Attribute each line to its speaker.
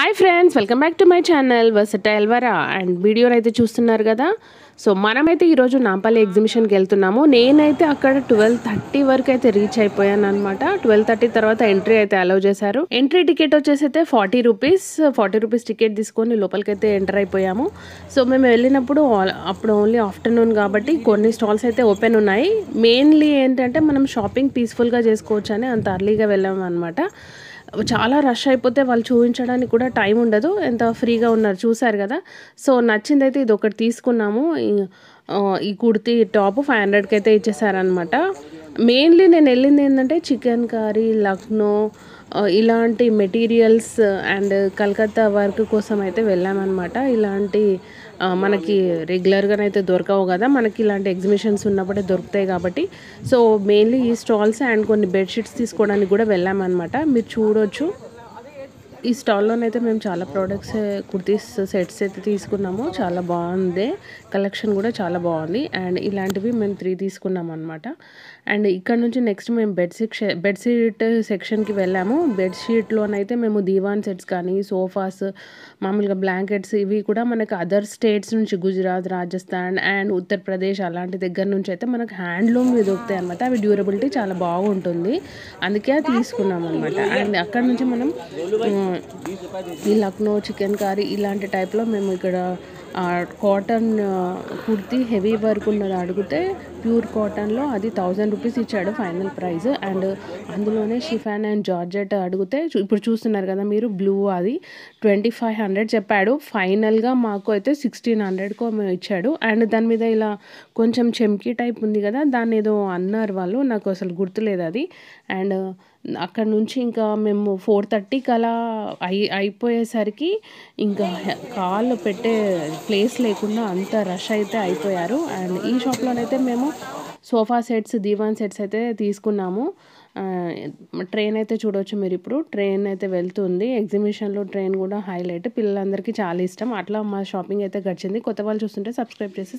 Speaker 1: Hi friends, welcome back to my channel versatile Vara. And వీడియోని అయితే చూస్తున్నారు కదా. సో మనమైతే ఈరోజు నాంపల్లి ఎగ్జిబిషన్కి వెళ్తున్నాము. నేనైతే అక్కడ 12:30 వరకు అయితే రీచ్ అయిపోయాను అనమాట. 12:30 తర్వాత ఎంట్రీ అయితే అలౌ చేశారు. ఎంట్రీ టికెట్ వచ్చేసి అయితే 40 రూపీస్. 40 రూపీస్ టికెట్ తీసుకొని లోపలికి అయితే ఎంటర్ అయిపోయాము. సో మేము వెళ్ళినప్పుడు అప్పుడు ఓన్లీ ఆఫ్టర్నూన్ కాబట్టి కొన్ని స్టాల్స్ అయితే ఓపెన్ ఉన్నాయి. మెయిన్లీ ఏంటంటే మనం షాపింగ్ పీస్ఫుల్గా చేసుకోవచ్చు అని అంత అర్లీగా వెళ్ళాము అనమాట. చాలా రష్ అయిపోతే వాళ్ళు చూపించడానికి కూడా టైం ఉండదు. ఎంత ఫ్రీగా ఉన్నారు చూసారు కదా. సో నచ్చిందైతే ఇది ఒకటి తీసుకున్నాము. ఈ కుర్తీ టాప్ 500కి అయితే ఇచ్చేసారనమాట. మెయిన్లీ నేను వెళ్ళింది ఏంటంటే చికెన్ కర్రీ, లక్నో ఇలాంటి మెటీరియల్స్ అండ్ కలకత్తా వర్క్ కోసం అయితే వెళ్ళామన్నమాట. ఇలాంటి మనకి రెగ్యులర్గానైతే దొరకవు కదా, మనకి ఇలాంటి ఎగ్జిబిషన్స్ ఉన్నప్పుడే దొరుకుతాయి కాబట్టి. సో మెయిన్లీ ఈ స్టాల్స్ అండ్ కొన్ని బెడ్షీట్స్ తీసుకోవడానికి కూడా వెళ్ళామన్నమాట. మీరు చూడొచ్చు ఈ స్టాల్లోనైతే మేము చాలా ప్రోడక్ట్స్ కుర్తీస్ సెట్స్ అయితే తీసుకున్నాము. చాలా బాగుంది, కలెక్షన్ కూడా చాలా బాగుంది. అండ్ ఇలాంటివి మేము 3 తీసుకున్నాం అనమాట. అండ్ ఇక్కడ నుంచి నెక్స్ట్ మేము బెడ్షీట్ సెక్షన్కి వెళ్ళాము. బెడ్షీట్లోనైతే మేము దీవాన్ సెట్స్ కానీ, సోఫాస్, మామూలుగా బ్లాంకెట్స్ ఇవి కూడా మనకు అదర్ స్టేట్స్ నుంచి గుజరాత్, రాజస్థాన్ అండ్ ఉత్తరప్రదేశ్ అలాంటి దగ్గర నుంచి అయితే మనకు హ్యాండ్లూమ్ దొరుకుతాయి అనమాట. అవి డ్యూరబిలిటీ చాలా బాగుంటుంది, అందుకే తీసుకున్నాం అనమాట. అండ్ అక్కడ నుంచి మనం ఈ లక్నో, చికెన్ కర్రీ ఇలాంటి టైప్లో మేము ఇక్కడ కాటన్ కుర్తీ హెవీ వర్క్ ఉన్నది అడిగితే ప్యూర్ కాటన్లో అది 1000 రూపీస్ ఇచ్చాడు ఫైనల్ ప్రైస్. అండ్ అందులోనే షిఫాన్ అండ్ జార్జెట్ అడిగితే ఇప్పుడు చూస్తున్నారు కదా మీరు, బ్లూ అది 2500 చెప్పాడు. ఫైనల్గా మాకు అయితే 1600కు ఇచ్చాడు. అండ్ దాని మీద ఇలా కొంచెం చెమ్కీ టైప్ ఉంది కదా, దాన్ని ఏదో అన్నారు వాళ్ళు, నాకు అసలు గుర్తులేదు అది. అండ్ అక్కడ నుంచి ఇంకా మేము 4:30కి అలా అయిపోయేసరికి ఇంకా కాళ్ళు పెట్టే ప్లేస్ లేకుండా అంత రష్ అయితే అయిపోయారు. అండ్ ఈ షాప్లోనైతే మేము సోఫా సెట్స్, దీవాన్ సెట్స్ అయితే తీసుకున్నాము. ట్రైన్ అయితే చూడవచ్చు మీరు, ఇప్పుడు ట్రైన్ అయితే వెళ్తుంది. ఎగ్జిబిషన్లో ట్రైన్ కూడా హైలైట్, పిల్లలందరికీ చాలా ఇష్టం. అట్లా మా షాపింగ్ అయితే గడిచింది. కొత్త వాళ్ళు చూస్తుంటే సబ్స్క్రైబ్ చేసి